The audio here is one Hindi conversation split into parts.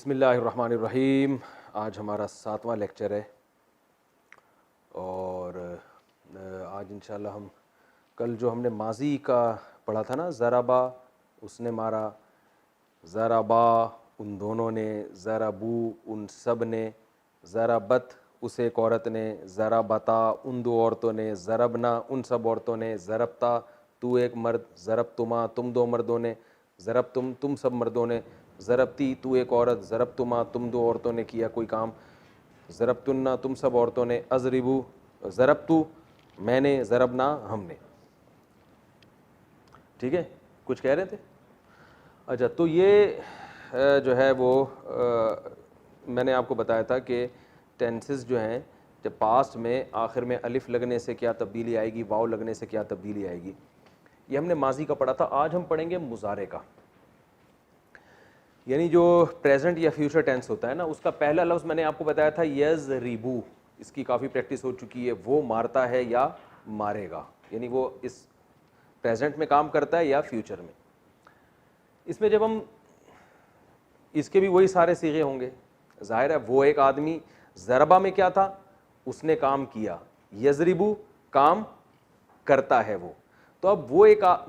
बिस्मिल्लाहिर्रहमानिर्रहीम। आज हमारा 7वां लेक्चर है और आज इंशाल्लाह हम कल जो हमने माजी का पढ़ा था ना, ज़राबा उसने मारा, ज़राबा उन दोनों ने, ज़राबू उन सब ने, ज़राबत उस एक औरत ने, ज़राबता उन दो औरतों ने, ज़रबना उन सब औरतों ने, ज़रबता तू एक मर्द, ज़रबतुमा तुम दो मर्दों ने, ज़रबतुम तुम सब मर्दों ने, ज़रबती तू एक औरत, ज़रबतुमा तुम दो औरतों ने किया कोई काम, ज़रबतुन्ना तुम सब औरतों ने, अज़रिबू ज़रबतु मैंने, ज़रबना हमने। ठीक है, कुछ कह रहे थे? अच्छा, तो ये जो है वो मैंने आपको बताया था कि टेंसेस जो हैं, जब पास्ट में आखिर में अलिफ लगने से क्या तब्दीली आएगी, वाव लगने से क्या तब्दीली आएगी, ये हमने माजी का पढ़ा था। आज हम पढ़ेंगे मुजारे का, यानी जो प्रेजेंट या फ्यूचर टेंस होता है ना, उसका पहला लफ्ज़ मैंने आपको बताया था यज़रिबू। इसकी काफ़ी प्रैक्टिस हो चुकी है। वो मारता है या मारेगा, यानी वो इस प्रेजेंट में काम करता है या फ्यूचर में। इसमें जब हम इसके भी वही सारे सीगे होंगे, जाहिर है वो एक आदमी, ज़रबा में क्या था, उसने काम किया, यज़रिबू काम करता है वो। तो अब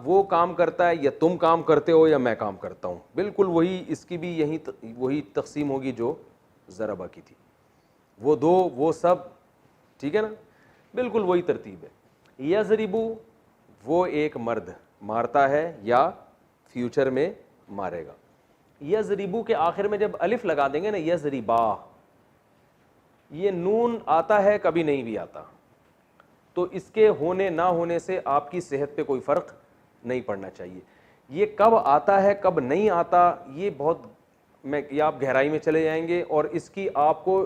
वो काम करता है या तुम काम करते हो या मैं काम करता हूँ, बिल्कुल वही, इसकी भी वही तकसीम होगी जो ज़रबा की थी। वो दो वो सब, ठीक है ना, बिल्कुल वही तरतीब है। यज़रिबू वो एक मर्द मारता है या फ्यूचर में मारेगा। यज़रिबू के आखिर में जब अलिफ लगा देंगे ना, यज़रिबा, ये नून आता है कभी नहीं भी आता, तो इसके होने ना होने से आपकी सेहत पे कोई फ़र्क नहीं पड़ना चाहिए। ये कब आता है कब नहीं आता, ये बहुत या आप गहराई में चले जाएंगे और इसकी आपको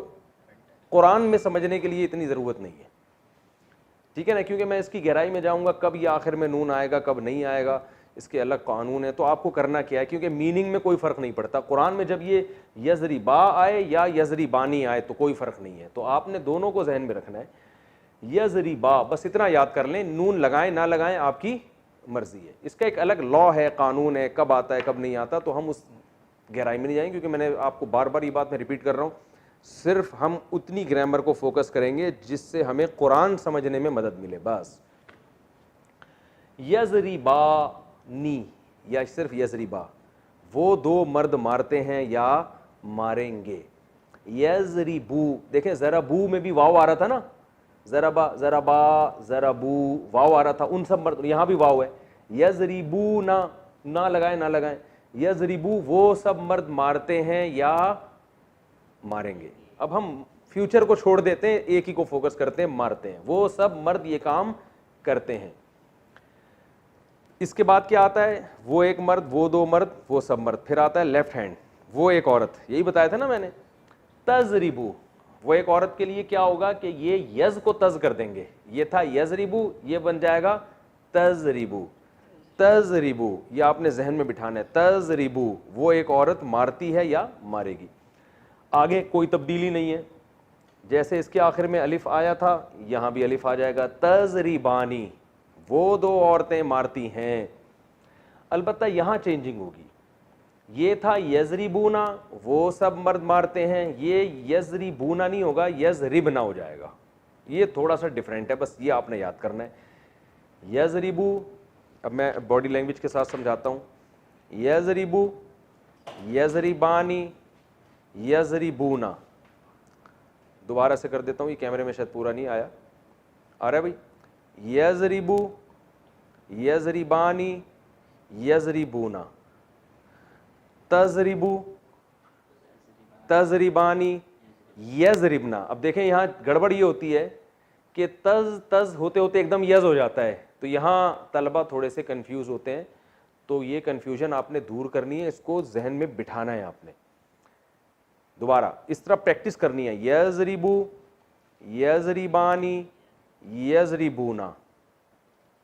कुरान में समझने के लिए इतनी ज़रूरत नहीं है, ठीक है ना, क्योंकि मैं इसकी गहराई में जाऊंगा कब ये आखिर में नून आएगा कब नहीं आएगा, इसके अलग कानून है। तो आपको करना क्या है, क्योंकि मीनिंग में कोई फ़र्क नहीं पड़ता। कुरान में जब ये यज़रिबा आए या यज़रिबानी आए तो कोई फ़र्क नहीं है, तो आपने दोनों को जहन में रखना है। यज़रिबा, बस इतना याद कर लें, नून लगाएं ना लगाएं आपकी मर्जी है। इसका एक अलग लॉ है, कानून है, कब आता है कब नहीं आता, तो हम उस गहराई में नहीं जाएंगे, क्योंकि मैंने आपको बार बार ये बात मैं रिपीट कर रहा हूँ। सिर्फ हम उतनी ग्रामर को फोकस करेंगे जिससे हमें कुरान समझने में मदद मिले, बस। यज़रिबानी या सिर्फ यज़रिबा, वो दो मर्द मारते हैं या मारेंगे। यज़रिबू, देखें ज़राबू में भी वाव आ रहा था ना, ज़राबा ज़राबा ज़राबू वाव आ रहा था, उन सब मर्द, यहाँ भी वाव है। यज़रिबू ना लगाएं ना लगाएं, यज़रिबू वो सब मर्द मारते हैं या मारेंगे। अब हम फ्यूचर को छोड़ देते हैं, एक ही को फोकस करते हैं, मारते हैं, वो सब मर्द ये काम करते हैं। इसके बाद क्या आता है, वो एक मर्द वो दो मर्द वो सब मर्द, फिर आता है लेफ्ट हैंड, वो एक औरत, यही बताया था ना मैंने। तज़रिबू, वो एक औरत के लिए क्या होगा कि ये यज को तज कर देंगे, ये था यज़रिबू, ये बन जाएगा तज़रिबू। तज़रिबू ये आपने जहन में बिठाना है, तज़रिबू वो एक औरत मारती है या मारेगी। आगे कोई तब्दीली नहीं है, जैसे इसके आखिर में अलिफ आया था यहां भी अलिफ आ जाएगा। तज़रिबानी वो दो औरतें मारती हैं, अलबत्ता यहां चेंजिंग होगी। ये था यज़रिबूना वो सब मर्द मारते हैं, ये यज़रिबूना नहीं होगा, यज़रिबना हो जाएगा। ये थोड़ा सा डिफरेंट है, बस ये आपने याद करना है। यज़रिबू, अब मैं बॉडी लैंग्वेज के साथ समझाता हूं। यज़रिबू, यज़रिबानी, यज़रिबूना। दोबारा से कर देता हूं, ये कैमरे में शायद पूरा नहीं आया, आ रहा है भाई। यज़रिबू, यज़रिबानी, यज़रिबूना, तज़रिबू, तज़रिबानी, यज़रिबना। अब देखें यहां गड़बड़ ये होती है कि तज तज होते होते एकदम यज हो जाता है, तो यहां तलबा थोड़े से कंफ्यूज होते हैं, तो ये कंफ्यूजन आपने दूर करनी है, इसको जहन में बिठाना है आपने। दोबारा इस तरह प्रैक्टिस करनी है, यज़रिबू, यज़रिबानी, यज़रिबूना।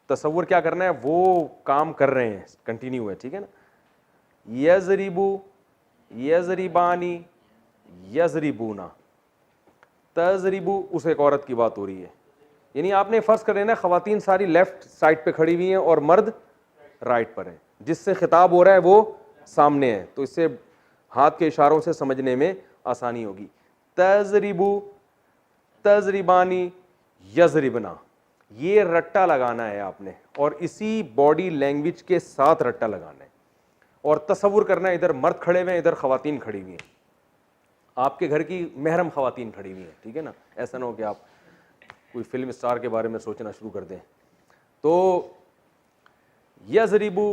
तसव्वुर क्या करना है, वो काम कर रहे हैं, कंटिन्यू है, ठीक है ना। यज़रिबू, यज़रिबानी, यज़रिबूना, तज़रिबू उस एक औरत की बात हो रही है, यानी आपने फर्ज कर लेना, खवातीन सारी लेफ्ट साइड पे खड़ी हुई हैं और मर्द राइट पर हैं, जिससे खिताब हो रहा है वो सामने है, तो इससे हाथ के इशारों से समझने में आसानी होगी। तजरिबू, तजरिबानी, यजरिबना, ये रट्टा लगाना है आपने और इसी बॉडी लैंग्वेज के साथ रट्टा लगाना है। और तसव्वुर करना है इधर मर्द खड़े हुए हैं, इधर खवातीन खड़ी हुई हैं, आपके घर की महरम खवातीन खड़ी हुई हैं, ठीक है ना। ऐसा ना हो कि आप कोई फिल्म स्टार के बारे में सोचना शुरू कर दें। तो यजरिबू,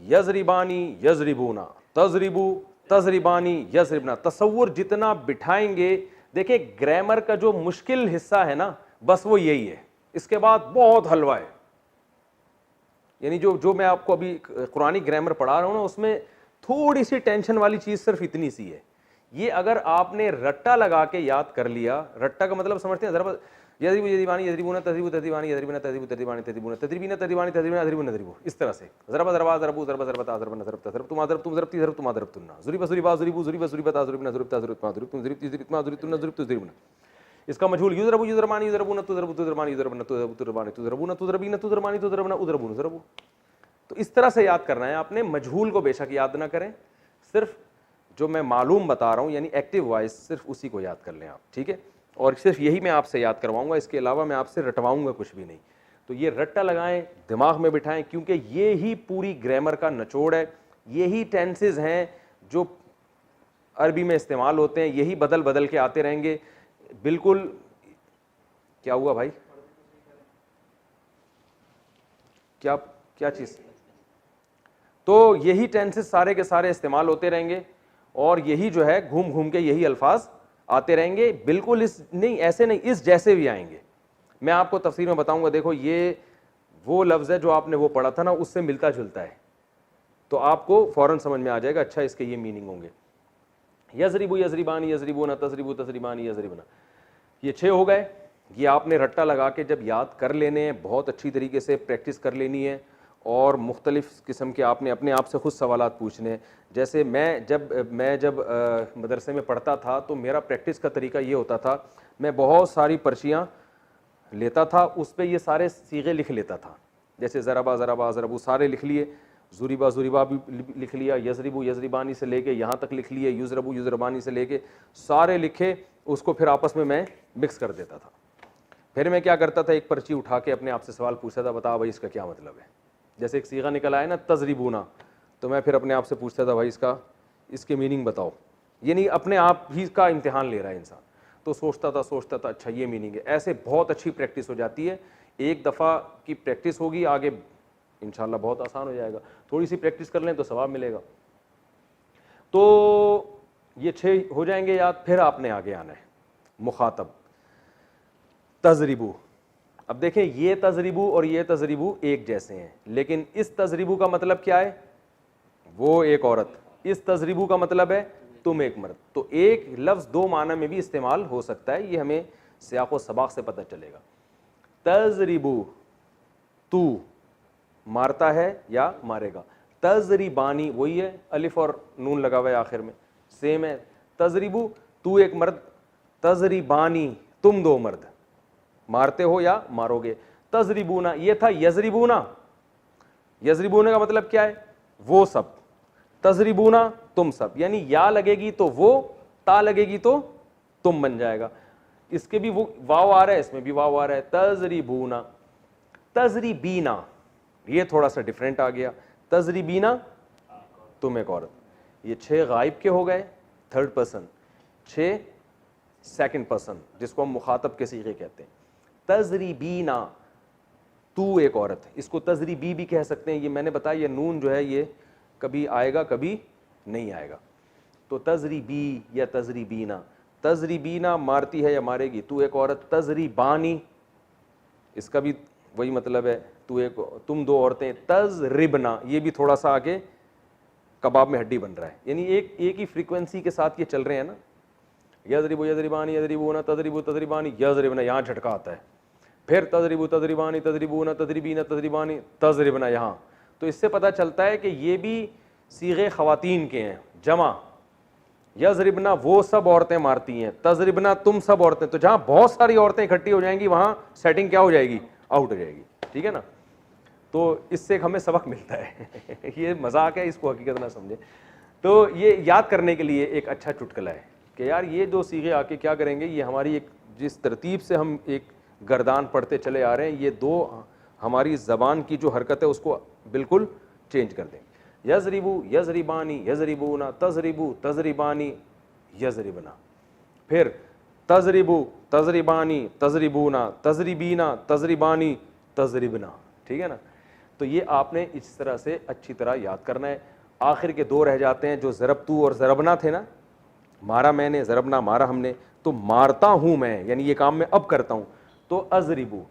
यजरिबानी, यजरिबूना, तजरिबू, तजरिबानी, यजरिबना, तसव्वुर जितना बिठाएंगे। देखिए ग्रामर का जो मुश्किल हिस्सा है ना, बस वो यही है, इसके बाद बहुत हलवा है। यानी जो मैं आपको अभी कुरानी ग्रामर पढ़ा रहा हूं ना, उसमें थोड़ी सी टेंशन वाली चीज सिर्फ इतनी सी है। ये अगर आपने रट्टा लगा के याद कर लिया, रट्टा का मतलब समझते हैं जरा, यदरिबू यदरिबानी यदरिबूना तदरिबू तदरिबानी यदरिबना तदरिबू तदरिबानी तदरिबूना तदरिबीना तदरिबानी तदरिबना तदरिबू नदरिबू, इस तरह से ज़रबा ज़रबा ज़रबू ज़रबा ज़रबता ज़रबना ज़रबता ज़रब तुमा ज़रब तुम ज़रबती ज़रब तुमा ज़रबतुन्ना ज़ुरिबा ज़ुरिबा ज़ुरिबू ज़ुरिबा ज़ुरिबता ज़ुरिबना ज़ुरिबता ज़ुरिबतमा ज़ुरिबतुम ज़ुरिबती ज़ुरिबतमा ज़ुरिबतुन्ना ज़ुरिबतु ज़ुरिबना। इसका मजहूल युज़रबू युज़रबानी युज़रबूना तुज़रबू तुज़रबानी युज़रबना तुज़रबू तुज़रबानी तुज़रबूना तुज़रबीना तुज़रबानी तुज़रबना उज़रबून ज़रबू। तो इस तरह से याद करना है आपने। मजहूल को बेशक याद ना करें, सिर्फ जो मैं मालूम बता रहा हूं यानी एक्टिव वॉइस, सिर्फ उसी को याद कर लें आप, ठीक है। और सिर्फ यही मैं आपसे याद करवाऊंगा, इसके अलावा मैं आपसे रटवाऊंगा कुछ भी नहीं। तो ये रट्टा लगाएं, दिमाग में बिठाएं, क्योंकि ये ही पूरी ग्रामर का निचोड़ है। यही टेंसेज हैं जो अरबी में इस्तेमाल होते हैं, यही बदल बदल के आते रहेंगे। बिल्कुल, क्या हुआ भाई, क्या क्या चीज? तो यही टेंसेज सारे के सारे इस्तेमाल होते रहेंगे और यही जो है घूम घूम के यही अल्फाज आते रहेंगे। बिल्कुल इस नहीं, ऐसे नहीं, इस जैसे भी आएंगे। मैं आपको तफसीर में बताऊंगा। देखो ये वो लफ्ज़ है जो आपने वो पढ़ा था ना, उससे मिलता जुलता है, तो आपको फौरन समझ में आ जाएगा, अच्छा इसके ये मीनिंग होंगे। यजरिबू यजरिबानी यजरिबूना तजरिबू तजरिबानी यजरिबना, ये 6 हो गए। ये आपने रट्टा लगा के जब याद कर लेने हैं, बहुत अच्छी तरीके से प्रैक्टिस कर लेनी है और मुख्तलिफ़ किस्म के आपने अपने आप से खुद सवालात पूछने हैं। जैसे मैं जब मदरसे में पढ़ता था तो मेरा प्रैक्टिस का तरीका ये होता था, मैं बहुत सारी पर्चियाँ लेता था, उस पर ये सारे सीगे लिख लेता था। जैसे ज़रबा ज़रबा ज़रबू सारे लिख लिए, ज़ुरिबा ज़ुरिबा भी लिख लिया, यजरिबू यजरिबानी से लेके यहाँ तक लिख लिए, युज़रबू युज़रबानी से लेके सारे लिखे, उसको फिर आपस में मैं मिक्स कर देता था। फिर मैं क्या करता था, एक पर्ची उठा के अपने आप से सवाल पूछता था, बता भाई इसका क्या मतलब है। जैसे एक सीगा निकल आया ना तजरिबूना, तो मैं फिर अपने आप से पूछता था, भाई इसके मीनिंग बताओ। ये नहीं अपने आप ही का इम्तिहान ले रहा है इंसान, तो सोचता था अच्छा ये मीनिंग है। ऐसे बहुत अच्छी प्रैक्टिस हो जाती है। एक दफ़ा की प्रैक्टिस होगी, आगे इंशाल्लाह बहुत आसान हो जाएगा। थोड़ी सी प्रैक्टिस कर लें तो सवाब मिलेगा। तो ये 6 हो जाएंगे याद। फिर आपने आगे आना है मुखातब, तजरिबू। अब देखें, ये तजरिबू और ये तजरिबू एक जैसे हैं, लेकिन इस तजरिबू का मतलब क्या है, वो एक औरत, इस तजरिबू का मतलब है तुम एक मर्द। तो एक लफ्ज़ 2 माना में भी इस्तेमाल हो सकता है, ये हमें सियाक़ो सबाक़ से पता चलेगा। तजरिबू, तू मारता है या मारेगा। तजरिबानी वही है, अलिफ और नून लगा हुआ है आखिर में, सेम है। तजरिबू तू एक मर्द, तजरिबानी तुम 2 मर्द, मारते हो या मारोगे। तजरिबूना ये था यजरिबूना, यजरिबूना का मतलब क्या है, वो सब। तजरिबूना तुम सब, यानी या लगेगी तो वो, ता लगेगी तो तुम बन जाएगा। इसके भी वो वाव आ रहा है, इसमें भी वाव आ रहा है। तजरिबूना, तजरिबीना ये थोड़ा सा डिफरेंट आ गया। तजरिबीना तुम एक औरत। ये 6 गायब के हो गए, थर्ड पर्सन। 6 सेकंड पर्सन, जिसको हम मुखातब के सीगे कहते हैं। तजरिबीना तू एक औरत, इसको तजरिबी भी कह सकते हैं। ये मैंने बताया, ये नून जो है ये कभी आएगा कभी नहीं आएगा। तो तजरिबी या तजरिबीना, तजरिबीना मारती है या मारेगी, तू एक औरत। तजरिबानी इसका भी वही मतलब है, तुम 2 औरतें। तजरिबना ये भी थोड़ा सा आगे कबाब में हड्डी बन रहा है, यानी एक ही फ्रीक्वेंसी के साथ ये चल रहे हैं ना। यजरिबू यजरिबानी यजरिबूना तजरिबू तजरिबानी यजरिबना, यहाँ झटका आता है। फिर तजरिबू तजरिबानी तजरिबूना तजरिबीना तजरिबानी तजरिबना यहाँ। तो इससे पता चलता है कि ये भी सीगे खवातीन के हैं, जमा। यजरिबना वो सब औरतें मारती हैं, तजरिबना तुम सब औरतें। तो जहाँ बहुत सारी औरतें इकट्ठी हो जाएंगी वहाँ सेटिंग क्या हो जाएगी, आउट हो जाएगी, ठीक है ना। तो इससे हमें सबक मिलता है ये मजाक है, इसको हकीकत ना समझे। तो ये याद करने के लिए एक अच्छा चुटकुला है कि यार ये दो सीगे आके क्या करेंगे, ये हमारी एक जिस तरतीब से हम एक गर्दान पढ़ते चले आ रहे हैं, ये दो हमारी ज़बान की जो हरकत है उसको बिल्कुल चेंज कर देंगे। यजरिबू यजरिबानी यजरिबूना, तजरिबू तजरिबानी यजरिबना, फिर तजरिबू तजरिबानी तजरिबूना, तजरिबीना तजरिबानी तजरिबना, ठीक है ना। तो ये आपने इस तरह से अच्छी तरह याद करना है। आखिर के दो रह जाते हैं जो ज़रबतू और ज़रबना थे ना, मारा मैंने, ज़रबना मारा हमने, तो मारता हूं मैं, यानी ये काम मैं अब करता हूं, तो अजरिबू,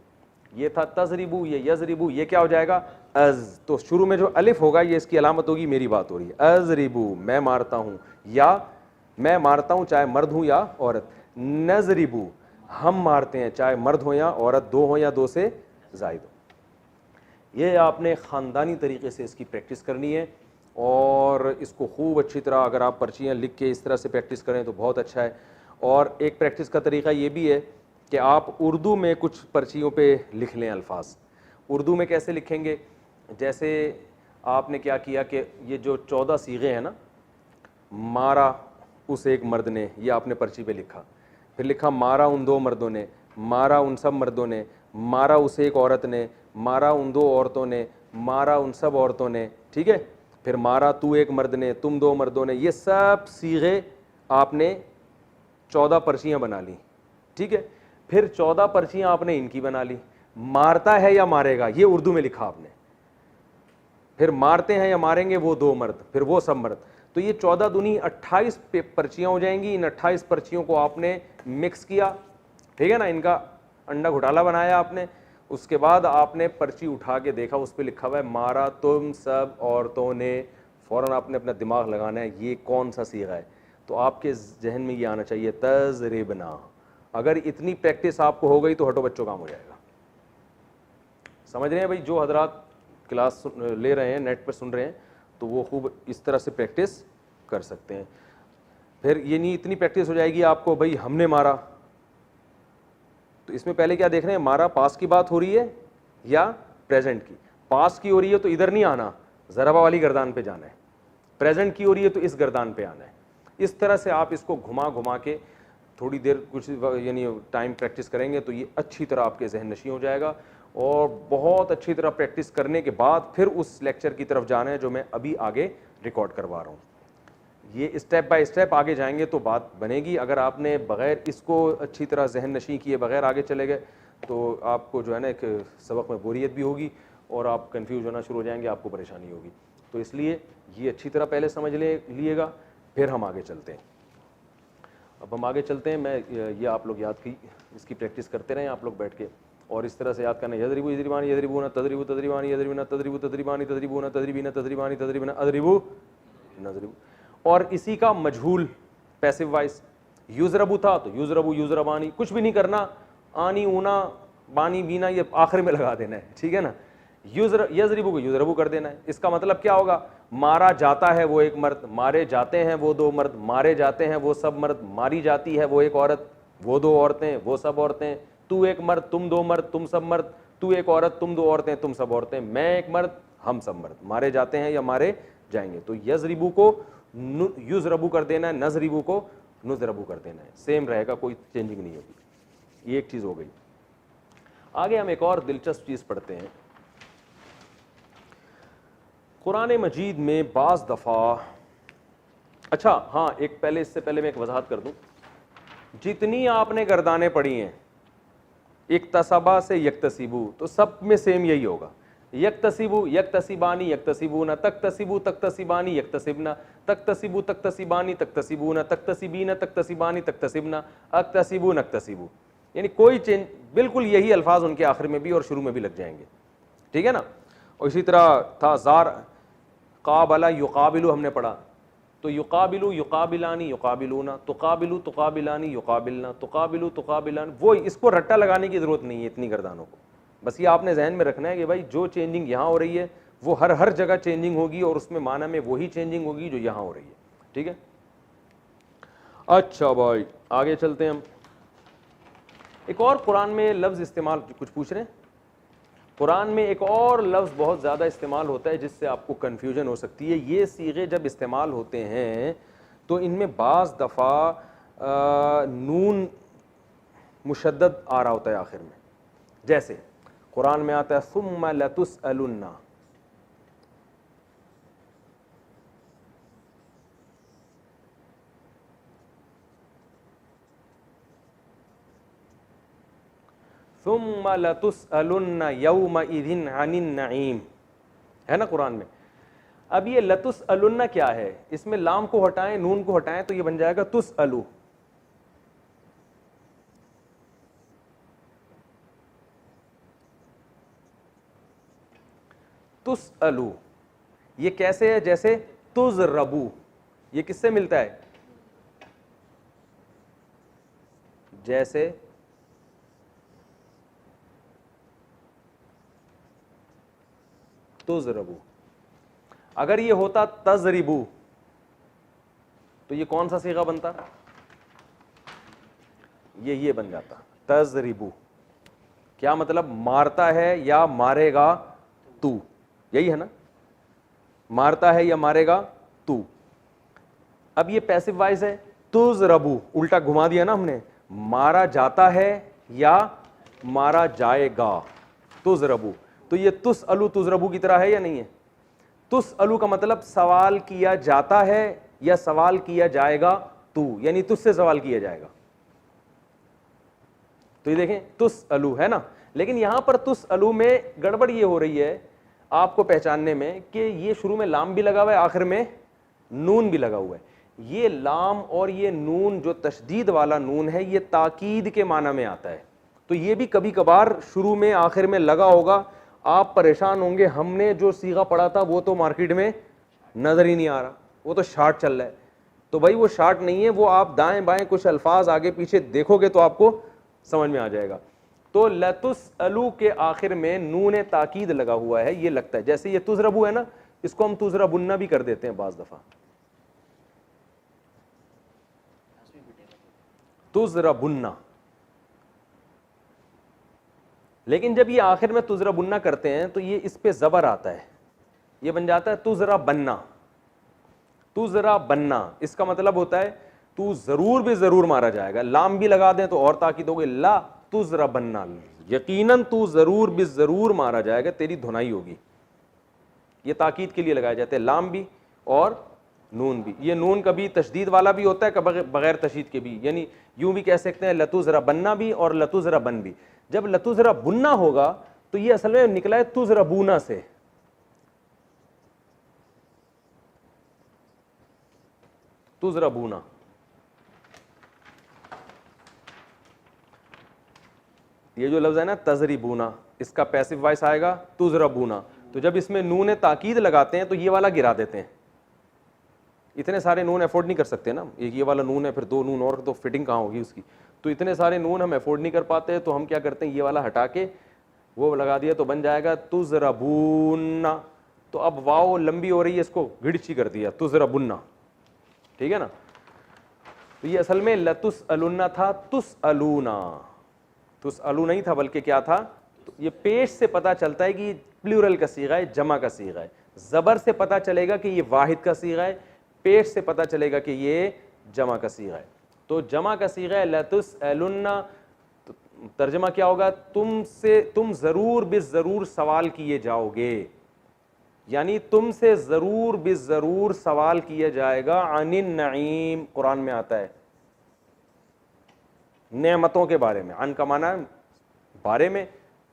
ये था तजरिबू, ये यजरिबू, ये क्या हो जाएगा अज। तो शुरू में जो अलिफ होगा ये इसकी अलामत होगी, मेरी बात हो रही है, अजरिबू मैं मारता हूं, या मैं मारता हूं चाहे मर्द हूं या औरत। नजरिबू हम मारते हैं चाहे मर्द हो या औरत, दो हो या दो से जायद हो। ये आपने ख़ानदानी तरीके से इसकी प्रैक्टिस करनी है और इसको खूब अच्छी तरह अगर आप पर्चियाँ लिख के इस तरह से प्रैक्टिस करें तो बहुत अच्छा है। और एक प्रैक्टिस का तरीका ये भी है कि आप उर्दू में कुछ पर्चियों पे लिख लें अल्फाज। उर्दू में कैसे लिखेंगे, जैसे आपने क्या किया कि ये जो 14 सीगे हैं ना, मारा उस एक मर्द ने, ये आपने पर्ची पे लिखा, फिर लिखा मारा उन दो मर्दों ने, मारा उन सब मर्दों ने, मारा उस एक औरत ने, मारा उन दो औरतों ने, मारा उन सब औरतों ने, ठीक है, फिर मारा तू एक मर्द ने, तुम दो मर्दों ने। ये सब सीगे आपने 14 पर्चियां बना ली, ठीक है। फिर 14 पर्चियां आपने इनकी बना ली, मारता है या मारेगा ये उर्दू में लिखा आपने, फिर मारते हैं या मारेंगे वो दो मर्द, फिर वो सब मर्द। तो ये 14 दूनी 28 पर्चियां हो जाएंगी। इन 28 पर्चियों को आपने मिक्स किया, ठीक है ना, इनका अंडा घोटाला बनाया आपने। उसके बाद आपने पर्ची उठा के देखा, उस पर लिखा हुआ है मारा तुम सब औरतों ने। फ़ौरन आपने अपना दिमाग लगाना है ये कौन सा सीगा है, तो आपके जहन में ये आना चाहिए तजरिबना। अगर इतनी प्रैक्टिस आपको हो गई तो हटो बच्चों काम हो जाएगा। समझ रहे हैं भाई, जो हजरात क्लास ले रहे हैं, नेट पर सुन रहे हैं, तो वो खूब इस तरह से प्रैक्टिस कर सकते हैं। फिर ये नहीं इतनी प्रैक्टिस हो जाएगी आपको, भाई हमने मारा, तो इसमें पहले क्या देख रहे हैं, मारा पास की बात हो रही है या प्रेजेंट की। पास की हो रही है तो इधर नहीं आना, ज़रबा वाली गर्दान पे जाना है। प्रेजेंट की हो रही है तो इस गर्दान पे आना है। इस तरह से आप इसको घुमा घुमा के थोड़ी देर कुछ यानी टाइम प्रैक्टिस करेंगे तो ये अच्छी तरह आपके जहन नशी हो जाएगा। और बहुत अच्छी तरह प्रैक्टिस करने के बाद फिर उस लेक्चर की तरफ जाना है जो मैं अभी आगे रिकॉर्ड करवा रहा हूँ। ये स्टेप बाय स्टेप आगे जाएंगे तो बात बनेगी। अगर आपने बग़ैर इसको अच्छी तरह जहन नशी किए बग़ैर आगे चले गए तो आपको जो है ना एक सबक में बोरियत भी होगी और आप कंफ्यूज होना शुरू हो जाएंगे, आपको परेशानी होगी। तो इसलिए ये अच्छी तरह पहले समझ लिएगा, फिर हम आगे चलते हैं। अब हम आगे चलते हैं, मैं ये आप लोग याद की इसकी प्रैक्टिस करते रहें आप लोग बैठ के, और इस तरह से याद करना, यजरिबू यजरिबानी यजरिबूना तजरिबू तजरिबानी यजरिबना तजरिबू तजरिबानी तजरिबूना तजरिबीना तजरिबानी तजरिबना अजरिबू नजरिबू। और इसी का मजहूल पैसिव वॉइस, युजरबू था तो युजरबू युजरबानी, कुछ भी नहीं करना, आनी ऊना बानी बीना ये आखिर में लगा देना है, ठीक है ना। यजरिबू को युजरबू कर देना है। इसका मतलब क्या होगा, मारा जाता है वो एक मर्द, मारे जाते हैं वो दो मर्द, मारे जाते हैं वो सब मर्द, मारी जाती है वो एक औरत, वो दो औरतें, वो सब औरतें, तू एक मर्द तुम दो मर्द तुम सब मर्द, तू एक औरत तुम दो औरतें तुम सब औरतें, मैं एक मर्द हम सब मर्द, मारे जाते हैं या मारे जाएंगे। तो यजरिबू को युजरबू कर देना है, नजरिबू को नुजरबू कर देना है, सेम रहेगा, कोई चेंजिंग नहीं होगी। ये एक चीज हो गई। आगे हम एक और दिलचस्प चीज पढ़ते हैं। कुरान मजीद में बाज़ दफ़ा, अच्छा हाँ, एक पहले इससे पहले मैं एक वजाहत कर दूं, जितनी आपने गर्दानें पढ़ी हैं इक्तसबा से यक्तसिबू, तो सब में सेम यही होगा, यक्तसिबू यक्तसिबानी यक्तसिबूना, तक्तसिबू तक्तसिबानी यक्तसिबना, तक्तसिबू तक्तसिबानी तक्तसिबूना, तक्तसिबीना तक्तसिबानी तक्तसिबना, अक्तसिबू नक्तसिबू। यानी कोई चेंज, बिल्कुल यही अल्फाज उनके आखिर में भी और शुरू में भी लग जाएंगे, ठीक है ना। और इसी तरह था जार काबला युकाबिलू, हमने पढ़ा, तो युकाबिलू युकाबिलानी युकाबिलूना, तुकाबिलू तुकाबिलानी युकाबिलना, तुकाबिलू तुकाबिलानी। वो इसको रट्टा लगाने की ज़रूरत नहीं है इतनी गर्दानों को, बस ये आपने जहन में रखना है कि भाई जो चेंजिंग यहाँ हो रही है वो हर जगह चेंजिंग होगी और उसमें माना में वही चेंजिंग होगी जो यहाँ हो रही है, ठीक है। अच्छा भाई आगे चलते हैं हम। एक और कुरान में लफ्ज़ इस्तेमाल, कुछ पूछ रहे हैं, कुरान में एक और लफ्ज़ बहुत ज़्यादा इस्तेमाल होता है जिससे आपको कन्फ्यूजन हो सकती है। ये सीगे जब इस्तेमाल होते हैं तो इनमें बाज़ दफ़ा नून मुशद्दद आ रहा होता है आखिर में। जैसे कुरान में आता है सुम्मा लतुसअलुन्ना, सुम्मा लतुसअलुन्ना यौमइज़िन अनिन नईम, है ना कुरान में। अब ये लतुसअलुन्ना क्या है, इसमें लाम को हटाएं नून को हटाएं तो ये बन जाएगा तुसअलु। तुसअलु ये कैसे है, जैसे तुज़रबू, ये किससे मिलता है, जैसे तुज़रबू। अगर ये होता तज़रिबू तो ये कौन सा सीगा बनता, ये बन जाता तज़रिबू। क्या मतलब, मारता है या मारेगा तू, यही है ना, मारता है या मारेगा तू। अब ये पैसिव वॉइस है, तुज़रबू उल्टा घुमा दिया ना हमने, मारा जाता है या मारा जाएगा, तुज़रबू। तो ये तुसअलु तुज़रबू की तरह है या नहीं है। तुसअलु का मतलब सवाल किया जाता है या सवाल किया जाएगा तू, यानी तुझसे सवाल किया जाएगा। तो ये देखें तुसअलु है ना, लेकिन यहां पर तुसअलु में गड़बड़ ये हो रही है आपको पहचानने में कि ये शुरू में लाम भी लगा हुआ है, आखिर में नून भी लगा हुआ है। ये लाम और ये नून जो तशदीद वाला नून है ये ताकीद के माना में आता है, तो ये भी कभी कभार शुरू में आखिर में लगा होगा। आप परेशान होंगे, हमने जो सीगा पढ़ा था वो तो मार्केट में नजर ही नहीं आ रहा, वो तो शार्ट चल रहा है। तो भाई वो शार्ट नहीं है, वो आप दाएं बाएं कुछ अल्फाज आगे पीछे देखोगे तो आपको समझ में आ जाएगा। तो लतुसअलु के आखिर में नून ताकीद लगा हुआ है, ये लगता है जैसे ये तुज़रबू है ना, इसको हम तुज़रबुन्ना भी कर देते हैं बाज दफा, तुज़रबुन्ना। लेकिन जब ये आखिर में तुज़रबुन्ना करते हैं तो ये इस पे ज़बर आता है, ये बन जाता है तुज़रबन्ना। तुज़रबन्ना इसका मतलब होता है तू जरूर भी जरूर मारा जाएगा, लाम भी लगा दें तो और ताकीद हो गई, ला तुज़रबन्ना, यकीनन तू जरूर भी जरूर मारा जाएगा, तेरी धुनाई होगी। ये ताकीद के लिए लगाए जाते हैं लाम भी और नून भी। ये नून कभी तशदीद वाला भी होता है, कभी बगैर तशदीद के भी, यानी यूं भी कह सकते हैं लतुज़रबन्ना भी और लतुज़रबन भी। जब लतुज़रबुन्ना होगा तो ये असल में निकला है तुज़रबूना से, तुज़रबूना। ये जो लफ्ज़ है ना तज़रिबूना, इसका पैसिव वॉइस आएगा तुज़रबूना। तो जब इसमें नून ताकीद लगाते हैं तो ये वाला गिरा देते हैं, इतने सारे नून अफोर्ड नहीं कर सकते ना, एक ये वाला नून है फिर दो नून और, तो फिटिंग कहाँ होगी उसकी, तो इतने सारे नून हम अफोर्ड नहीं कर पाते। तो हम क्या करते हैं, ये वाला हटा के वो लगा दिया तो बन जाएगा तुज़रबूना। तो अब वाओ लंबी हो रही है, इसको गिड़ची कर दिया तुज़रबुन्ना, ठीक है ना। तो ये असल में लतुसअलुन्ना था, तुसअलूना, तुसअलू नहीं था बल्कि क्या था। तो ये पेश से पता चलता है कि प्लूरल का सीगा है, जमा का सीगा है। ज़बर से पता चलेगा कि ये वाहिद का सीगा है, पेश से पता चलेगा कि ये जमा का सीगा है। तो जमा का सीगा है लतुसअलुन्ना, तो तर्जमा क्या होगा, तुमसे तुम ज़रूर बिज़रूर सवाल किए जाओगे, यानी तुमसे ज़रूर बिज़रूर सवाल किया जाएगा। अनिन नईम कुरान में आता है, नेमतों के बारे में। अन का माना बारे में,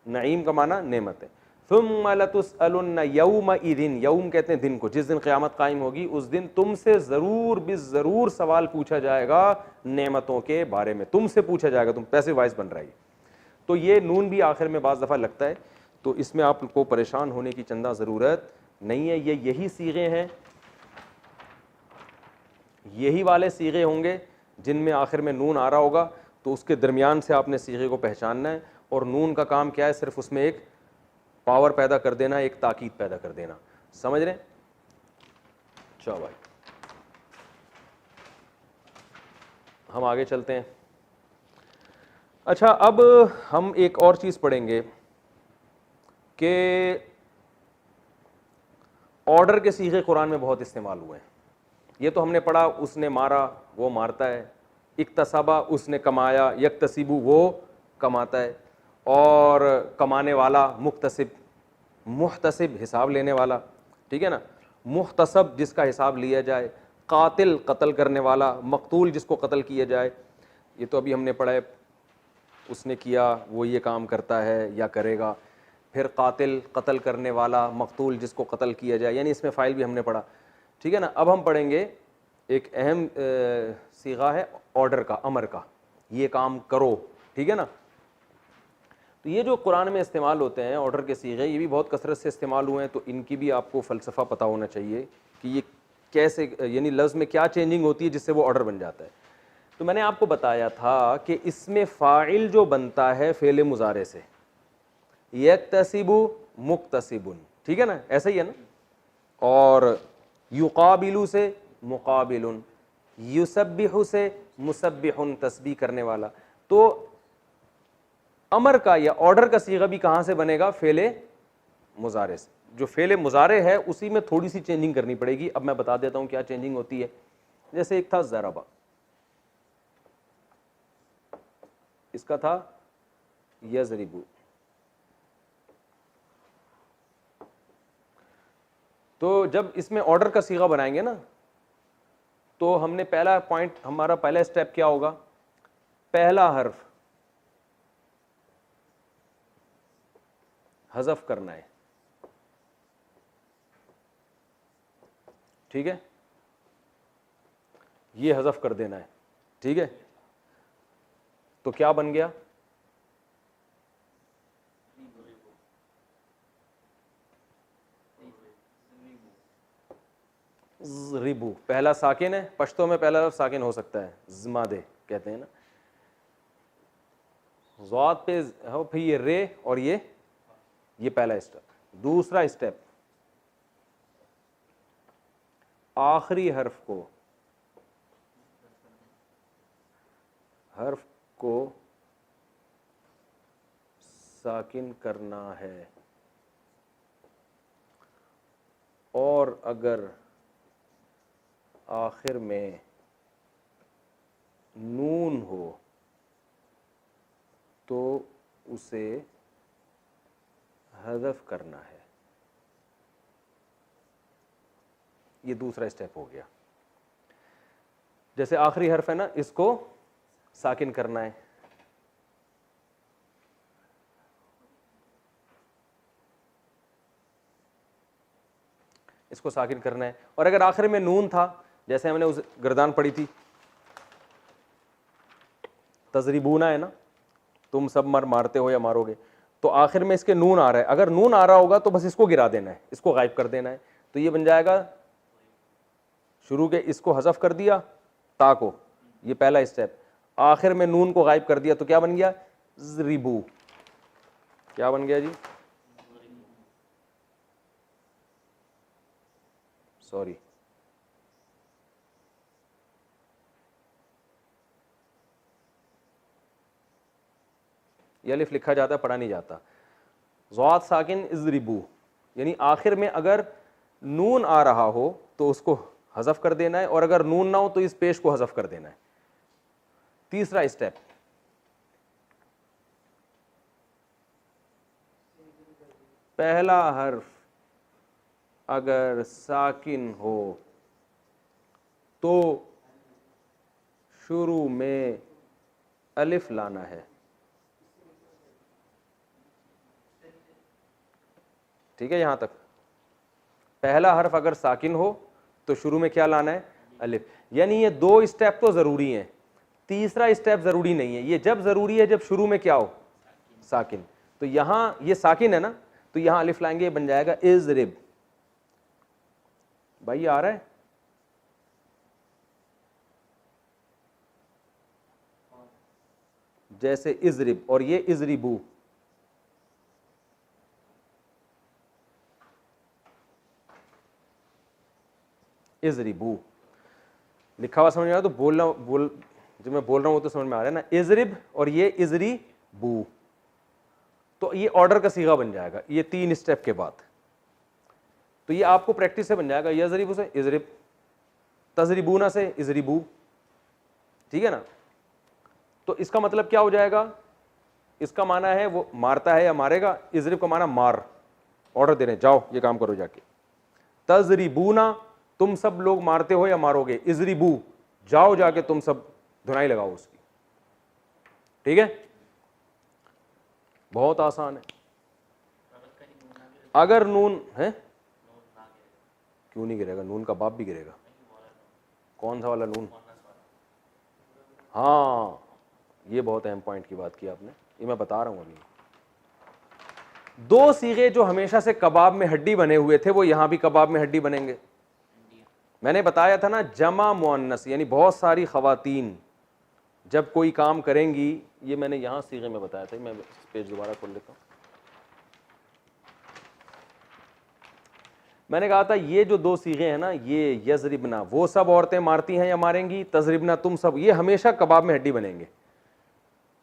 नईम का माना नेमत है। सुम्मा लतुसअलुन्ना यौमइज़िन, यौम कहते हैं दिन को, जिस दिन क़यामत कायम होगी उस दिन तुमसे ज़रूर बिज़रूर सवाल पूछा जाएगा नेमतों के बारे में, तुमसे पूछा जाएगा। तुम पैसिव वॉइस बन रहा है। तो ये नून भी आखिर में बाज़ दफ़ा लगता है, तो इसमें आपको परेशान होने की चंदा ज़रूरत नहीं है। ये यही सीगे हैं, यही वाले सीगे होंगे जिनमें आखिर में नून आ रहा होगा, तो उसके दरमियान से आपने सीगे को पहचानना है। और नून का काम क्या है, सिर्फ उसमें एक पावर पैदा कर देना, एक ताकीद पैदा कर देना। समझ रहे हैं? चलो भाई हम आगे चलते हैं। अच्छा, अब हम एक और चीज़ पढ़ेंगे कि ऑर्डर के सीगे कुरान में बहुत इस्तेमाल हुए हैं। ये तो हमने पढ़ा, उसने मारा वो मारता है, इक्तसबा उसने कमाया, यक्तसिबु वो कमाता है, और कमाने वाला मुक्तसिब, मुहतसिब हिसाब लेने वाला, ठीक है ना, मुहतसब जिसका हिसाब लिया जाए, कातिल कत्ल करने वाला, मकतूल जिसको कत्ल किया जाए। ये तो अभी हमने पढ़ा है, उसने किया वो ये काम करता है या करेगा। फिर कातिल कत्ल करने वाला, मकतूल जिसको कत्ल किया जाए, यानी इसमें फ़ाइल भी हमने पढ़ा, ठीक है ना। अब हम पढ़ेंगे एक अहम सीगा है ऑर्डर का, अमर का, ये काम करो, ठीक है ना। तो ये जो कुरान में इस्तेमाल होते हैं ऑर्डर के सीगे, ये भी बहुत कसरत से इस्तेमाल हुए हैं, तो इनकी भी आपको फ़लसफ़ा पता होना चाहिए कि ये कैसे, यानी लफ्ज़ में क्या चेंजिंग होती है जिससे वो ऑर्डर बन जाता है। तो मैंने आपको बताया था कि इसमें फ़ाइल जो बनता है फ़ेल मुज़ारे से, यक्तसिबु मुक्तसिबुन, ठीक है ना, ऐसा ही है ना। और युकाबिलु से मुकाबिलुन, युसब्बिहु से मुसब्बिहुन, तस्बीह करने वाला। तो अमर का या ऑर्डर का सीगा भी कहाँ से बनेगा? फ़ेल मुज़ारे से। जो फ़ेल मुज़ारे है उसी में थोड़ी सी चेंजिंग करनी पड़ेगी। अब मैं बता देता हूँ क्या चेंजिंग होती है। जैसे एक था ज़रबा, इसका था यज़रिबु। तो जब इसमें ऑर्डर का सीगा बनाएंगे ना, तो हमने पहला पॉइंट, हमारा पहला स्टेप क्या होगा? पहला हर्फ हज़फ करना है, ठीक है, ये हज़फ कर देना है, ठीक है। तो क्या बन गया? रिबू। पहला साकिन है, पश्तो में पहला लफ्ज़ साकिन हो सकता है, ज़मादे कहते हैं ना। ज़ात पे हो, फिर ये रे और ये पहला स्टेप। दूसरा स्टेप, आखिरी हर्फ को साकिन करना है, और अगर आखिर में नून हो तो उसे हज़फ करना है। ये दूसरा स्टेप हो गया। जैसे आखिरी हर्फ है ना, इसको साकिन करना है, इसको साकिन करना है। और अगर आखिर में नून था, जैसे हमने उस गर्दान पढ़ी थी, तजरिबूना है ना, तुम सब मारते हो या मारोगे, तो आखिर में इसके नून आ रहा है। अगर नून आ रहा होगा तो बस इसको गिरा देना है, इसको गायब कर देना है। तो ये बन जाएगा, शुरू के इसको हज़फ कर दिया, ता को, ये पहला स्टेप। आखिर में नून को गायब कर दिया, तो क्या बन गया? ज़रिबू। क्या बन गया जी? सॉरी, ये अलिफ लिखा जाता है, पढ़ा नहीं जाता। ज़ात साकिन इज़रिबू, यानी आखिर में अगर नून आ रहा हो तो उसको हज़फ कर देना है, और अगर नून ना हो तो इस पेश को हज़फ कर देना है। तीसरा स्टेप, पहला हर्फ अगर साकिन हो तो शुरू में अलिफ लाना है, ठीक है। यहां तक पहला हर्फ अगर साकिन हो तो शुरू में क्या लाना है? अलिफ। यानी ये दो स्टेप तो जरूरी हैं, तीसरा स्टेप जरूरी नहीं है। ये जब जरूरी है जब शुरू में क्या हो? साकिन। तो यहां ये साकिन है ना, तो यहां अलिफ लाएंगे, ये बन जाएगा इज़रिब। भाई ये आ रहा है? जैसे इज़रिब, और ये इज़रिबू। इज़रिबू लिखा हुआ समझ में आ रहा? तो जो मैं बोल रहा हूं वो तो समझ में आ रहा है ना। इज़रिब और ये इज़रिबू। तो ये ऑर्डर का सीगा बन जाएगा ये 3 स्टेप के बाद। तो ये आपको प्रैक्टिस से बन जाएगा, यजरिबु से इजरिब, तजरिबूना से इजरिबू, ठीक है ना। तो इसका मतलब क्या हो जाएगा, इसका माना है वो मारता है या मारेगा, इजरिब का माना मार, ऑर्डर दे रहे हैं जाओ ये काम करो जाके। तजरिबूना तुम सब लोग मारते हो या मारोगे, इजरिबू जाओ जाके तुम सब धुनाई लगाओ उसकी, ठीक है, बहुत आसान है। अगर नून है, क्यों नहीं गिरेगा, नून का बाप भी गिरेगा। कौन सा वाला नून, हाँ ये बहुत अहम पॉइंट की बात की आपने, ये मैं बता रहा हूं अभी। 2 सीगे जो हमेशा से कबाब में हड्डी बने हुए थे वो यहां भी कबाब में हड्डी बनेंगे। मैंने बताया था ना, जमा मुअन्नस यानी बहुत सारी खवातीन जब कोई काम करेंगी, ये मैंने यहां सीगे में बताया था, मैं पेज दोबारा खोल लेता हूं। मैंने कहा था ये जो 2 सीगे हैं ना, ये यजरिबना वो सब औरतें मारती हैं या मारेंगी, तजरिबना तुम सब, ये हमेशा कबाब में हड्डी बनेंगे।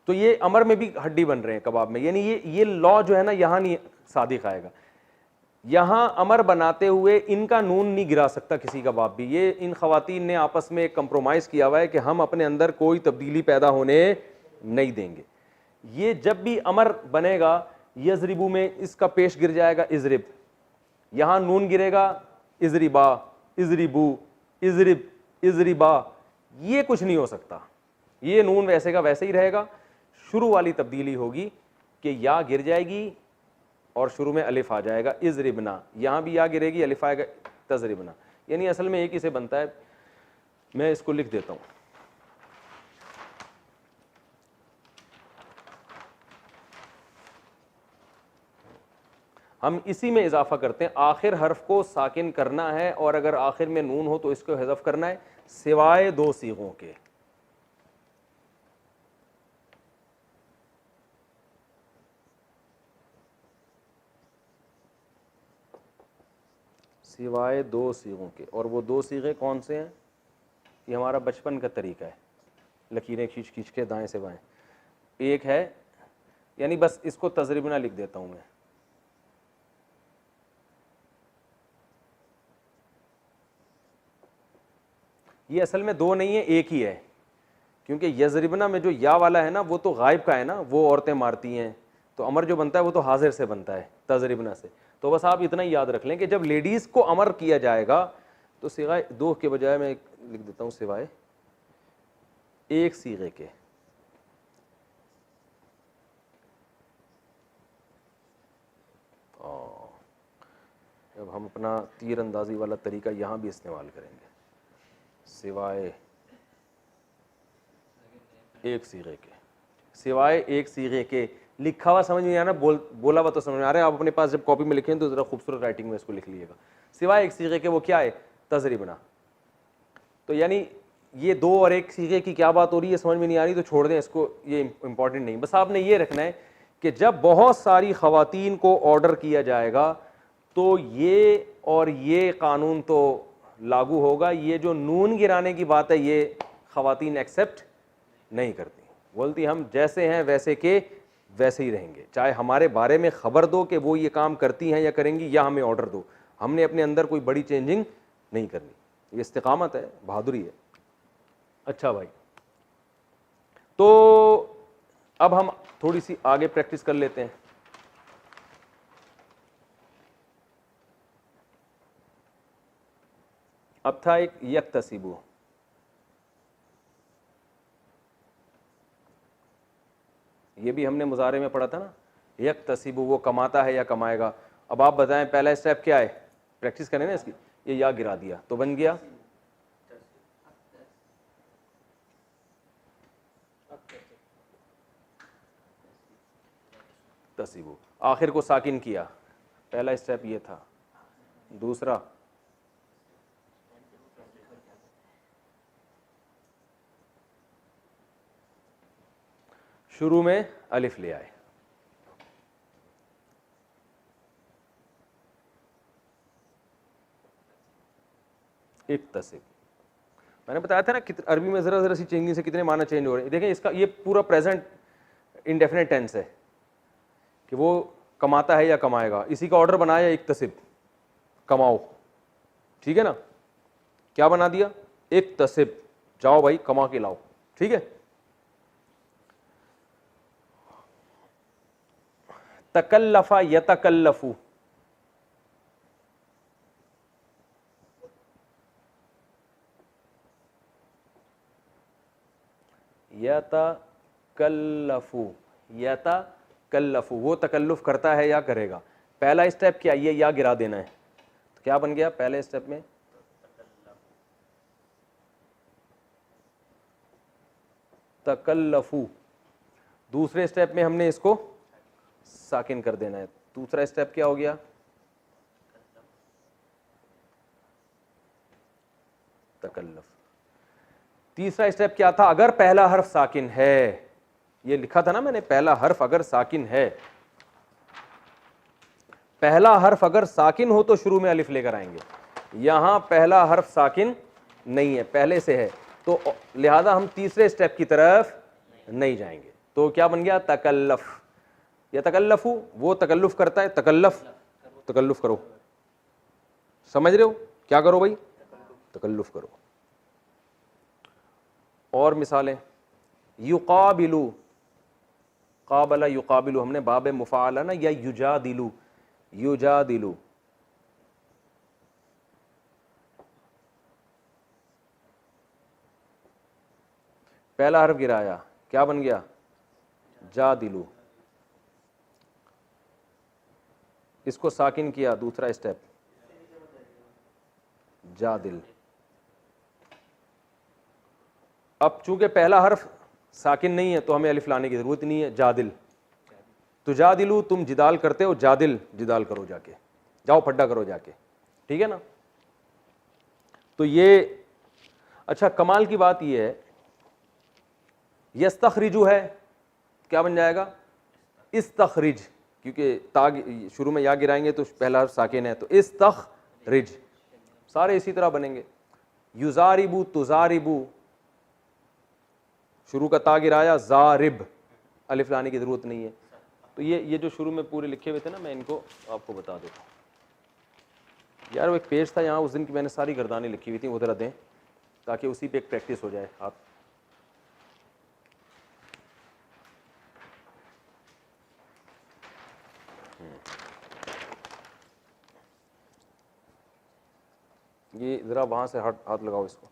तो ये अमर में भी हड्डी बन रहे हैं कबाब में, यानी ये लॉ जो है ना यहां नहीं सादिक आएगा। यहां अमर बनाते हुए इनका नून नहीं गिरा सकता किसी का बाप भी। ये इन खवातीन ने आपस में एक कंप्रोमाइज किया हुआ है कि हम अपने अंदर कोई तब्दीली पैदा होने नहीं देंगे। ये जब भी अमर बनेगा यजरिबू में इसका पेश गिर जाएगा इजरिब, यहां नून गिरेगा इजरिबा, इजरिबू, इजरिब, इजरिबा, ये कुछ नहीं हो सकता। ये नून वैसे का वैसे ही रहेगा। शुरू वाली तब्दीली होगी कि या गिर जाएगी और शुरू में अलिफ आ जाएगा इजरिबना, यहां भी या गिरेगी अलिफ आएगा तजरिबना, यानी असल में एक ही से बनता है। मैं इसको लिख देता हूं, हम इसी में इजाफा करते हैं। आखिर हर्फ को साकिन करना है और अगर आखिर में नून हो तो इसको हज़फ करना है, सिवाय 2 सीगों के। सिवाय 2 सीगों के, और वो 2 सीगे कौन से हैं, ये हमारा बचपन का तरीका है, लकीरें खींच खींच के दाएं से बाएं। एक है, यानी बस इसको तजरिबना लिख देता हूं मैं, ये असल में 2 नहीं है, एक ही है, क्योंकि यजरिबना में जो या वाला है ना वो तो गायब का है ना, वो औरतें मारती हैं, तो अमर जो बनता है वो तो हाजिर से बनता है तजरिबना से। तो बस आप इतना ही याद रख लें कि जब लेडीज़ को अमर किया जाएगा तो सिवाय 2 के बजाय मैं लिख देता हूं सिवाय 1 सीगे के। अब हम अपना तीर अंदाजी वाला तरीका यहां भी इस्तेमाल करेंगे, सिवाय 1 सीगे के, सिवाय 1 सीगे के। लिखा हुआ समझ में आ रहा है, बोला हुआ तो समझ में आ रहा है। आप अपने पास जब कॉपी में लिखें तो जरा खूबसूरत राइटिंग में इसको लिख लीजिएगा, सिवाय 1 सीगे के। वो क्या है, तजरिबना। तो यानी ये 2 और 1 सीगे की क्या बात हो रही है समझ में नहीं आ रही तो छोड़ दें इसको, ये इंपॉर्टेंट नहीं। बस आपने ये रखना है कि जब बहुत सारी खवातीन को ऑर्डर किया जाएगा तो ये और ये कानून तो लागू होगा। ये जो नून गिराने की बात है ये खवातीन एक्सेप्ट नहीं करती, बोलती हम जैसे हैं वैसे के वैसे ही रहेंगे, चाहे हमारे बारे में खबर दो कि वो ये काम करती हैं या करेंगी, या हमें ऑर्डर दो, हमने अपने अंदर कोई बड़ी चेंजिंग नहीं करनी। ये इस्तिकामत है, बहादुरी है। अच्छा भाई, तो अब हम थोड़ी सी आगे प्रैक्टिस कर लेते हैं। अब था एक यक्तसिबु, ये भी हमने मुजारे में पढ़ा था ना, यक्तसिबु वो कमाता है या कमाएगा। अब आप बताएं पहला स्टेप क्या है, प्रैक्टिस करें ना इसकी। ये या गिरा दिया तो बन गया तसिबु, आखिर को साकिन किया, पहला स्टेप ये था। दूसरा शुरू में अलिफ ले आए, इक्तसिब। मैंने बताया था ना अरबी में जरा जरा सी चेंजिंग से कितने माना चेंज हो रहे हैं। देखें इसका ये पूरा प्रेजेंट इंडेफिनेट टेंस है, कि वो कमाता है या कमाएगा, इसी का ऑर्डर बनाया इक्तसिब, कमाओ, ठीक है ना, क्या बना दिया, इक्तसिब, जाओ भाई कमा के लाओ, ठीक है। तकल्लफा यतकल्लफू, यतकल्लफू, यतकल्लफू, वो तकल्लुफ करता है या करेगा। पहला स्टेप क्या, ये या गिरा देना है, तो क्या बन गया पहले स्टेप में, तकल्लफू। दूसरे स्टेप में हमने इसको साकिन कर देना है। दूसरा स्टेप क्या हो गया, तकल्लफ। तीसरा स्टेप क्या था, अगर पहला हर्फ साकिन है, ये लिखा था ना मैंने, पहला हर्फ अगर साकिन है, पहला हर्फ अगर साकिन हो तो शुरू में अलिफ लेकर आएंगे। यहां पहला हर्फ साकिन नहीं है, पहले से है, तो लिहाजा हम तीसरे स्टेप की तरफ नहीं जाएंगे। तो क्या बन गया, तकल्लफ, या तकल्लफू, वो तकल्लुफ करता है, तकल्लफ, तकल्लुफ करो, समझ रहे हो, क्या करो भाई, तकल्लुफ करो। और मिसालें, युकाबिलू, काबला युकाबिलू, हमने बाब मुफाला ना, या युजादिलू, युजादिलू, पहला हर्फ गिराया, क्या बन गया, जादिलू, इसको साकिन किया, दूसरा स्टेप जादिल। अब चूंकि पहला हर्फ साकिन नहीं है तो हमें अलिफ लाने की जरूरत नहीं है, जादिल, तो जादिलू, तुम जिदाल करते हो, जादिल, जिदाल करो जाके, जाओ फड्डा करो जाके, ठीक है ना। तो ये अच्छा, कमाल की बात ये है, यस्तखरिजु है, क्या बन जाएगा, इस्तखरिज, क्योंकि ताग शुरू में या गिराएंगे तो पहला हर्फ साकिन है, तो इस्तखरिज, सारे इसी तरह बनेंगे। युजारिबू, तुजारिबू, शुरू का ता गिराया, जारिब, अलिफ लाने की जरूरत नहीं है। तो ये जो शुरू में पूरे लिखे हुए थे ना, मैं इनको आपको बता देता हूँ यार। वो एक पेज था यहाँ उस दिन की, मैंने सारी गर्दानें लिखी हुई थी, वो जरा दें ताकि उसी पे एक प्रैक्टिस हो जाए। आप ये जरा वहां से हाथ लगाओ इसको,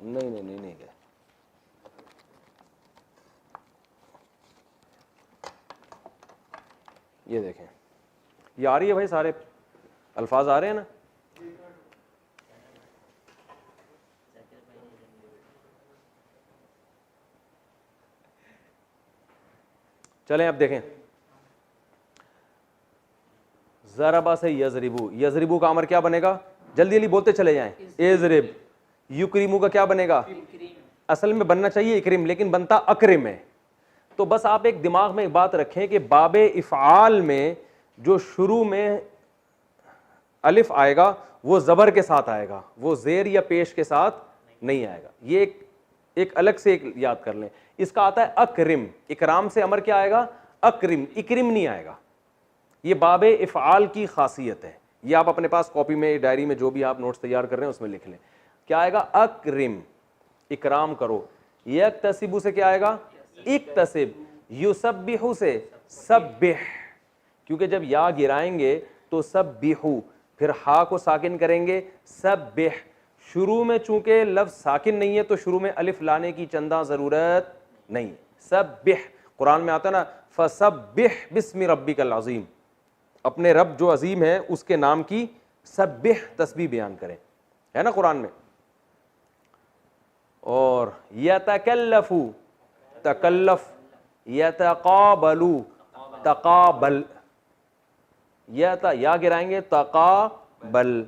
नहीं गए, ये देखें, ये आ रही है भाई, सारे अल्फाज आ रहे हैं ना। चलें अब देखें, ज़रबा से यज़रिबू, यज़रिबू का अमर क्या बनेगा, जल्दी जल्दी बोलते चले जाएं, इज़रिब। युक्रिमू का क्या बनेगा, असल में बनना चाहिए इक्रिम, लेकिन बनता अक्रिम है। तो बस आप एक दिमाग में एक बात रखें कि बाबे इफ़आल में जो शुरू में अलिफ आएगा वो ज़बर के साथ आएगा, वो ज़ेर या पेश के साथ नहीं आएगा। ये एक अलग से एक याद कर लें। इसका आता है अक्रिम, इकराम से अमर क्या आएगा, अक्रिम, इक्रिम नहीं आएगा। ये बाबे इफ़आल की खासियत है। ये आप अपने पास कॉपी में, डायरी में, जो भी आप नोट्स तैयार कर रहे हैं उसमें लिख लें। क्या आएगा, अक्रिम, इकराम करो। यक्तसिबु से क्या आएगा, इक्तसिब। युसब्बिहु से सब्बिह, क्योंकि जब या गिराएंगे तो सब्बिहु, फिर हा को साकिन करेंगे, सब्बिह। शुरू में चूंकि लफ्ज साकिन नहीं है तो शुरू में अलिफ लाने की चंदा जरूरत नहीं। सब्बिह, कुरान में आता है ना, फसब्बिह बिस्मि रब्बिकल अज़ीम, अपने रब जो अजीम है उसके नाम की सब्बिह तस्बीह बयान करें, है ना कुरान में। और यतकल्लफू, तकल्लफ, यतकाबलू, तकाबल, या गिराएंगे, तकाबल,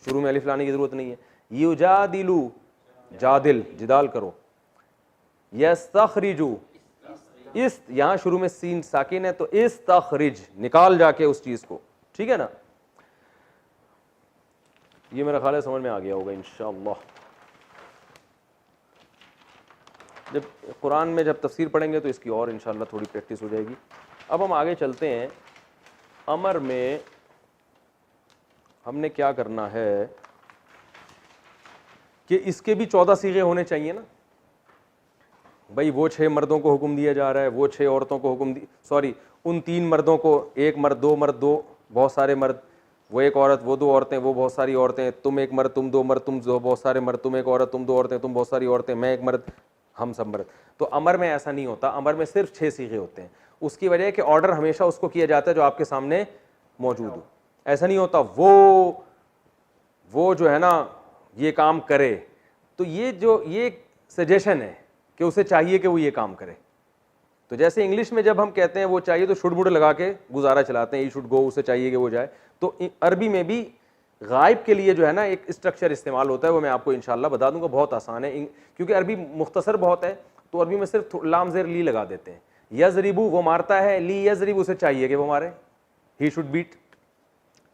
शुरू में अलिफ लाने की जरूरत नहीं है। युजादिलू, जादिल, जिदाल करो। यस्तखरिजू, इस, यहां शुरू में सीन साकिन है तो इस्तखरिज, निकाल जाके उस चीज को, ठीक है ना। ये मेरा ख्याल है समझ में आ गया होगा इंशाअल्लाह। जब कुरान में जब तफसीर पढ़ेंगे तो इसकी और इंशाअल्लाह थोड़ी प्रैक्टिस हो जाएगी। अब हम आगे चलते हैं। अमर में हमने क्या करना है कि इसके भी 14 सीगे होने चाहिए ना भाई। वो 6 मर्दों को हुक्म दिया जा रहा है, वो 6 औरतों को हुक्म उन 3 मर्दों को, एक मर्द, दो बहुत सारे मर्द, वो एक औरत, वो 2 औरतें, वो बहुत सारी औरतें, तुम एक मर्द, तुम 2 मर्द, तुम बहुत सारे मर्द, तुम एक औरत, तुम 2 औरतें, तुम बहुत सारी औरतें, मैं एक मर्द, हम सब मर्द। तो अमर में ऐसा नहीं होता, अमर में सिर्फ 6 सीगे होते हैं। उसकी वजह है कि ऑर्डर हमेशा उसको किया जाता है जो आपके सामने मौजूद हो। ऐसा नहीं होता वो जो है ना ये काम करे, तो ये सजेशन है कि उसे चाहिए कि वो ये काम करे। तो जैसे इंग्लिश में जब हम कहते हैं वो चाहिए तो शुड बुड लगा के गुजारा चलाते हैं, ई शुड गो, उसे चाहिए कि वो जाए। तो अरबी में भी गायब के लिए जो है ना एक स्ट्रक्चर इस्तेमाल होता है, वो मैं आपको इंशाल्लाह बता दूंगा, बहुत आसान है। क्योंकि अरबी मुख्तसर बहुत है तो अरबी में सिर्फ लाम ज़ेर ली लगा देते हैं। यज़रिबू वो मारता है, ली यज़रिब उसे चाहिए कि वो मारे, ही शुड बीट,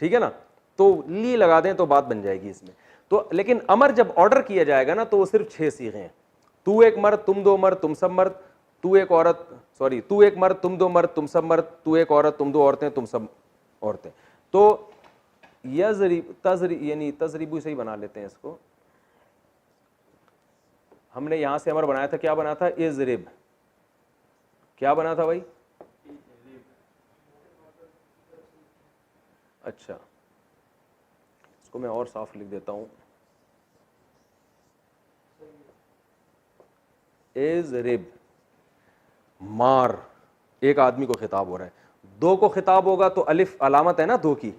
ठीक है ना। तो ली लगा दें तो बात बन जाएगी इसमें। तो लेकिन अमर जब ऑर्डर किया जाएगा ना तो वो सिर्फ 6 सीगे हैं। तू एक मर्द, तुम 2 मर्द, तुम सब मर्द, तू एक औरत, सॉरी तू एक मर्द, तुम 2 मर्द, तुम सब मर्द, तू एक औरत, तुम 2 औरतें, तुम सब औरतें। तो यानी तजरीबू से ही बना लेते हैं इसको। हमने यहां से अमर बनाया था, क्या बना था? इजरिब। क्या बना था भाई? अच्छा, इसको मैं और साफ लिख देता हूं। इजरिब, मार, एक आदमी को खिताब हो रहा है। 2 को खिताब होगा तो अलिफ अलामत है ना 2 की,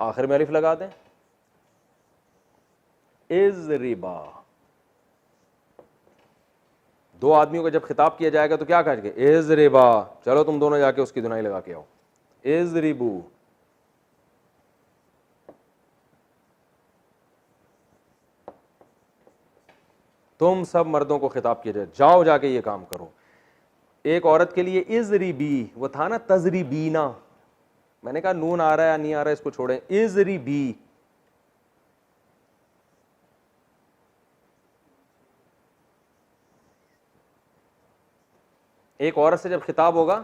आखिर में अलिफ लगा दें। इजरिबा, 2 आदमियों को जब खिताब किया जाएगा तो क्या कहेंगे? इजरिबा, चलो तुम दोनों जाके उसकी धुनाई लगा के आओ। इजरिबू, तुम सब मर्दों को खिताब किया जाए, जाओ जाके ये काम करो। एक औरत के लिए इजरिबी, वो था ना तजरिबीना, मैंने कहा नून आ रहा है या नहीं आ रहा है इसको छोड़ें। इजरिबी, एक औरत से जब खिताब होगा,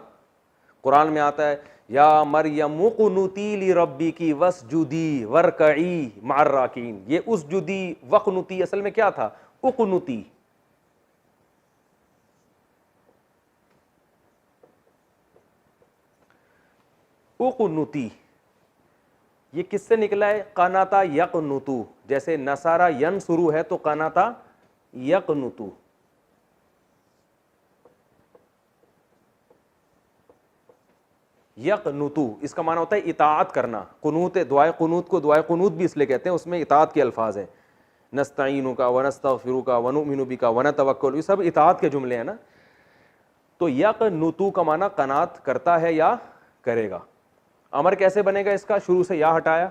कुरान में आता है या मरियम उक़नुती लिरब्बी की वस्जुदी वरकई मार राकीन। ये उसजुदी वक़नुती असल में क्या था? उक़नुती। उक़नुती ये किससे निकला है? कनाता यक़नुतु, जैसे नसारा यनसुरु है तो कनाता यक़नुतु। यक़नुतु इसका माना होता है इताअत करना। कुनूत, दुआए कुनूत को दुआए कुनूत भी इसलिए कहते हैं, उसमें इताअत के अल्फाज हैं। नस्तईनु का, वनस्तगफिरु का, वनुमिनु बिका, वनतवक्कल, ये सब इताअत के जुमले हैं ना। तो यक़नुतु का माना कनात करता है या करेगा। अमर कैसे बनेगा इसका? शुरू से या हटाया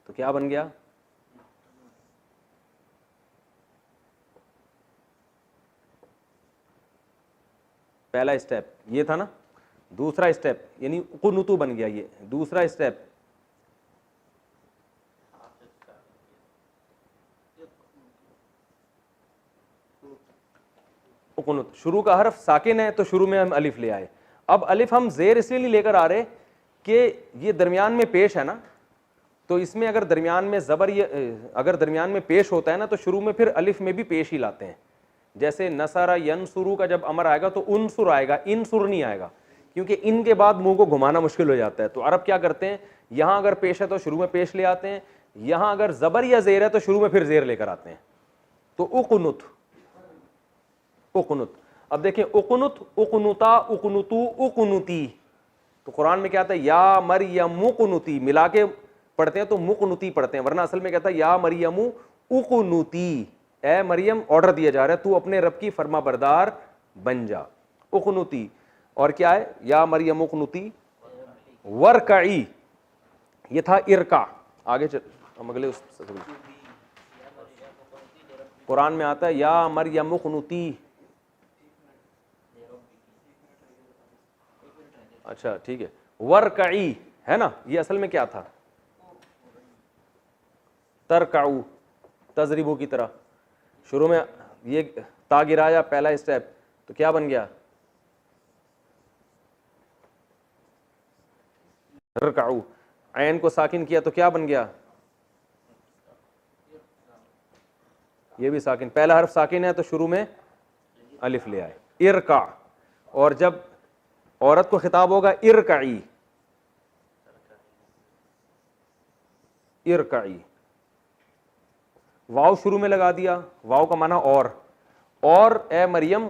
तो क्या बन गया? पहला स्टेप ये था ना, दूसरा स्टेप यानी कुनुतु बन गया। ये दूसरा स्टेप, कुनुत। शुरू का हर्फ साकिन है तो शुरू में हम अलिफ ले आए। अब अलिफ हम जेर इसलिए नहीं लेकर आ रहे कि ये दरमियान में पेश है ना, तो इसमें अगर दरमियान में ज़बर अगर दरमियान में पेश होता है ना तो शुरू में फिर अलिफ में भी पेश ही लाते हैं। जैसे नसरा यनसुरु का जब अमर आएगा तो उनसुर आएगा, इनसुर नहीं आएगा, क्योंकि इनके बाद मुंह को घुमाना मुश्किल हो जाता है। तो अरब क्या करते हैं, यहां अगर पेश है तो शुरू में पेश ले आते हैं, यहां अगर ज़बर या ज़ेर है तो शुरू में फिर ज़ेर लेकर आते हैं। तो उक़नुत, उक़नुत। अब देखें उक़नुत, उक़नुता, उक़नुतु, उक़नुती। तो कुरान में क्या आता है? या मरियम उक़नुती, मिला के पढ़ते हैं तो मुक़नुती पढ़ते हैं, वरना असल में कहता है या मरियम उक़नुती, ए मरियम ऑर्डर दिया जा रहा है तू अपने रब की फरमा बरदार बन जा। उक़नुती, और क्या है? या मरियम उक़नुती वरकई, ये था इरका। आगे चल, हम अगले कुरान में आता है या मरियम उक़नुती। अच्छा ठीक है, वरकई है ना, ये असल में क्या था? तरकाऊ, तजरिबू की तरह। शुरू में ये ता गिराया पहला स्टेप, तो क्या बन गया? तरकाऊ। ऐन को साकिन किया तो क्या बन गया? ये भी साकिन, पहला हर्फ साकिन है तो शुरू में अलिफ ले आए, इरका। और जब औरत को खिताब होगा इरकाई, इरकाई, वाव शुरू में लगा दिया, वाव का माना और ए मरियम,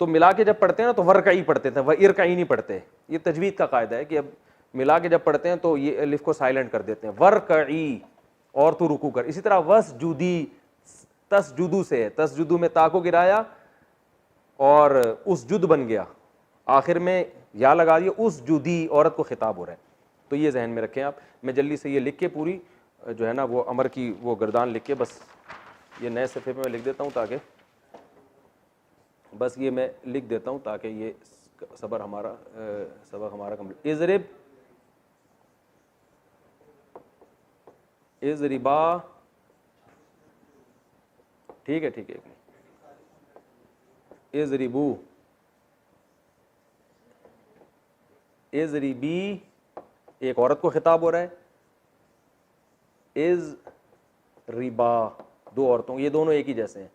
तो मिला के जब पढ़ते हैं ना तो वरकाई पढ़ते थे, वह इरकाई नहीं पढ़ते। ये तजवीद का कायदा है कि अब मिला के जब पढ़ते हैं तो ये अलिफ को साइलेंट कर देते हैं, वरकाई, और तू रुकू कर। इसी तरह वसजुदी, तसजुदू से है, तसजुदू में ता को गिराया और उस जुद बन गया, आखिर में या लगा दिया, उस जुदी, औरत को खिताब हो रहा है। तो ये जहन में रखें आप। मैं जल्दी से ये लिख के पूरी जो है ना वो अमर की वो गर्दान लिख के बस ये नए सफ़े पे मैं लिख देता हूँ, ताकि बस ये मैं लिख देता हूँ ताकि ये सबक हमारा कम्प्लीट। इज़रिब, इज़रिबा, ठीक है, ठीक है। इज़रिबू, इज़रिबी, एक औरत को खिताब हो रहा है, इज़ रिबा, दो औरतों, ये दोनों एक ही जैसे हैं।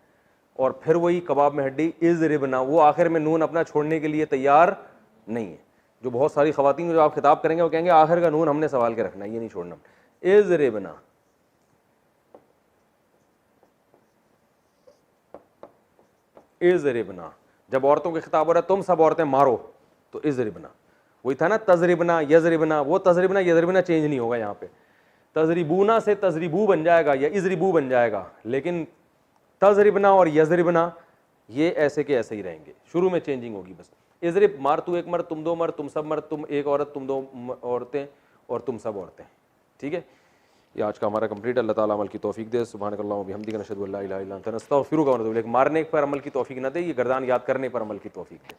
और फिर वही कबाब में हड्डी, इज़ रिबना, वो आखिर में नून अपना छोड़ने के लिए तैयार नहीं है। जो बहुत सारी खवातीन जो आप खिताब करेंगे वो कहेंगे आखिर का नून हमने सवाल के रखना, ये नहीं छोड़ना। इज़ रिबना, इज़ रिबना, जब औरतों के खिताब हो रहा है तुम सब औरतें मारो, तो इज़ रिबना। वही था ना तजरिबना, यजरिबना, वो तजरिबना यजरिबना चेंज नहीं होगा यहाँ पे। तजरिबूना से तजरिबू बन जाएगा या इजरिबू बन जाएगा, लेकिन तजरिबना और यजरिबना ये ऐसे के ऐसे ही रहेंगे, शुरू में चेंजिंग होगी बस। इजरिब, मार तू एक मर्द, तुम दो मर्द, तुम सब मर्द, तुम एक औरत, तुम दो औरतें, और तुम सब औरतें। ठीक है, ये आज का हमारा कंप्लीट। अल्लाह ताला अमल की तौफीक दे। सुब्हानकल्लाहु व बिहम्दिका नशहदु अल्ला इलाहा इल्ला अंता नस्तगफिरुका व नतूबु इलैक। मारने पर अमल की तौफीक न दे, ये गर्दान याद करने पर अमल की तौफीक दे।